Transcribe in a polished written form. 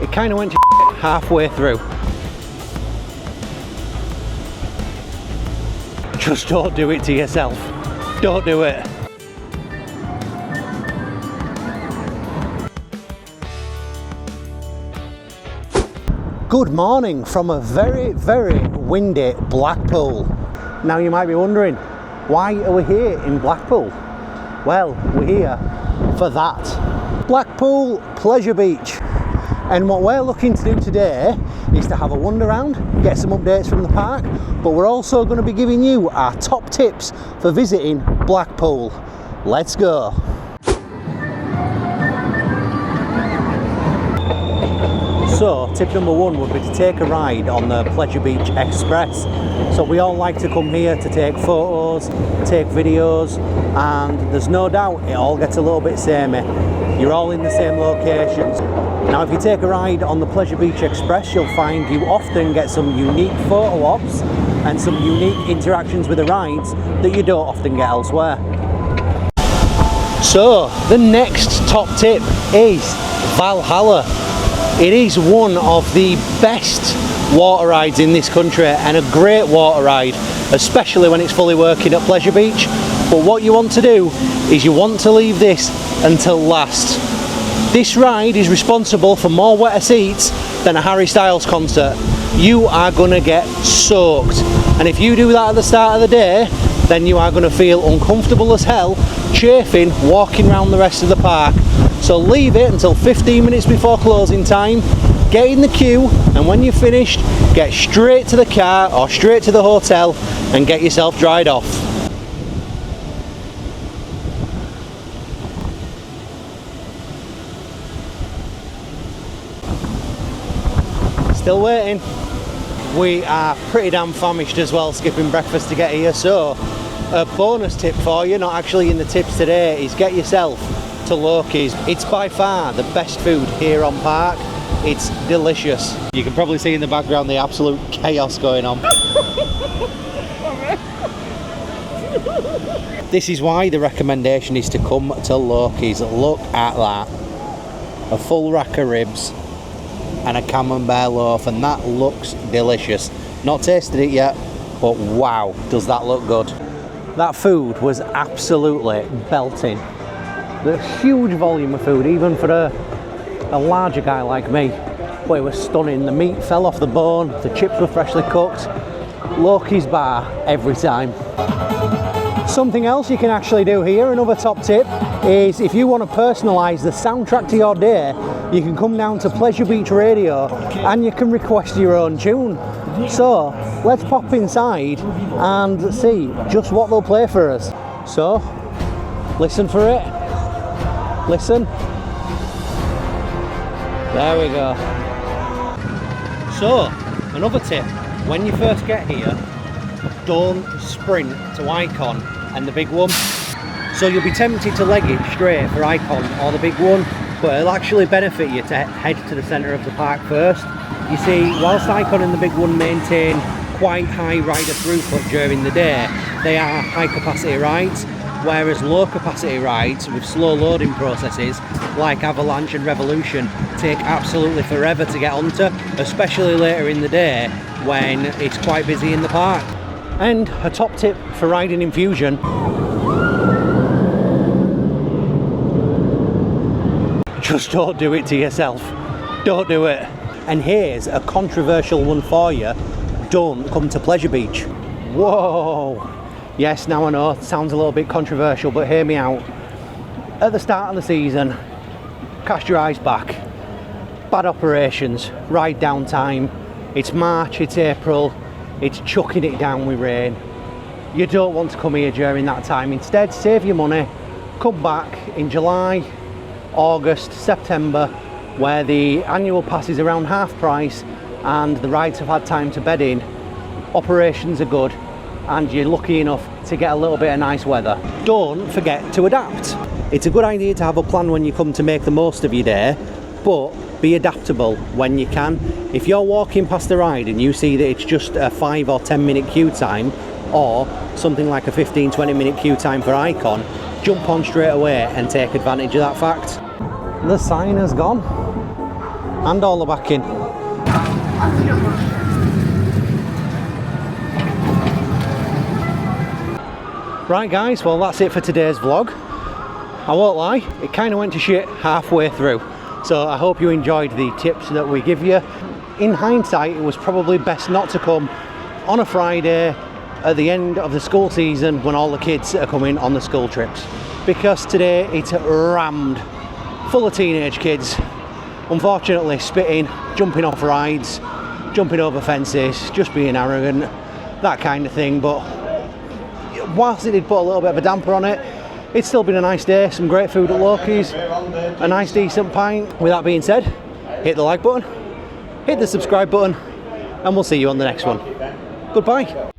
it kind of went to halfway through. Just don't do it to yourself. Don't do it. Good morning from a very, very windy Blackpool. Now you might be wondering, why are we here in Blackpool? Well, we're here for that. Blackpool Pleasure Beach. And what we're looking to do today is to have a wander around, get some updates from the park, but we're also going to be giving you our top tips for visiting Blackpool. Let's go. So, tip number one would be to take a ride on the Pleasure Beach Express. So we all like to come here to take photos, take videos, and there's no doubt it all gets a little bit samey. You're all in the same locations. Now if you take a ride on the Pleasure Beach Express, you'll find you often get some unique photo ops and some unique interactions with the rides that you don't often get elsewhere. So, the next top tip is Valhalla. It is one of the best water rides in this country and a great water ride, especially when it's fully working at Pleasure Beach. But what you want to do is you want to leave this until last. This ride is responsible for more wetter seats than a Harry Styles concert. You are going to get soaked, and if you do that at the start of the day, then you are going to feel uncomfortable as hell chafing walking around the rest of the park. So leave it until 15 minutes before closing time, get in the queue, and when you're finished, get straight to the car or straight to the hotel and get yourself dried off. Still waiting. We are pretty damn famished as well, skipping breakfast to get here, so a bonus tip for you, not actually in the tips today, is get yourself to Loki's. It's by far the best food here on park. It's delicious. You can probably see in the background the absolute chaos going on. This is why the recommendation is to come to Loki's. Look at that. A full rack of ribs and a camembert loaf, and that looks delicious. Not tasted it yet, but wow, does that look good. That food was absolutely belting. The huge volume of food, even for a larger guy like me, but it was stunning. The meat fell off the bone, the chips were freshly cooked. Loki's bar every time. Something else you can actually do here, another top tip, is if you want to personalise the soundtrack to your day, you can come down to Pleasure Beach Radio and you can request your own tune. So let's pop inside and see just what they'll play for us. So listen for it. Listen. There we go. So, another tip, when you first get here, don't sprint to Icon and the big one. So you'll be tempted to leg it straight for Icon or the big one, but it'll actually benefit you to head to the centre of the park first. You see, whilst Icon and the big one maintain quite high rider throughput during the day, they are high capacity rides, whereas low capacity rides with slow loading processes like Avalanche and Revolution take absolutely forever to get onto, especially later in the day when it's quite busy in the park. And a top tip for riding in Fusion: just don't do it to yourself. Don't do it. And here's a controversial one for you: don't come to Pleasure Beach. Whoa! Yes, now I know, it sounds a little bit controversial, but hear me out. At the start of the season, cast your eyes back. Bad operations, ride downtime. It's March, it's April, it's chucking it down with rain. You don't want to come here during that time. Instead, save your money, come back in July, August, September, where the annual pass is around half price and the rides have had time to bed in. Operations are good, and you're lucky enough to get a little bit of nice weather. Don't forget to adapt. It's a good idea to have a plan when you come to make the most of your day, but be adaptable when you can. If you're walking past the ride and you see that it's just a 5 or 10 minute queue time, or something like a 15-20 minute queue time for Icon, jump on straight away and take advantage of that fact. The sign has gone. and all the backing. Right guys, well that's it for today's vlog. I won't lie, it kind of went to shit halfway through. So I hope you enjoyed the tips that we give you. In hindsight, it was probably best not to come on a Friday at the end of the school season when all the kids are coming on the school trips. Because today it's rammed full of teenage kids. Unfortunately spitting, jumping off rides, jumping over fences, just being arrogant, that kind of thing. But whilst it did put a little bit of a damper on it, it's still been a nice day, some great food at Loki's, a nice decent pint. With that being said, hit the like button, hit the subscribe button, and we'll see you on the next one. Goodbye.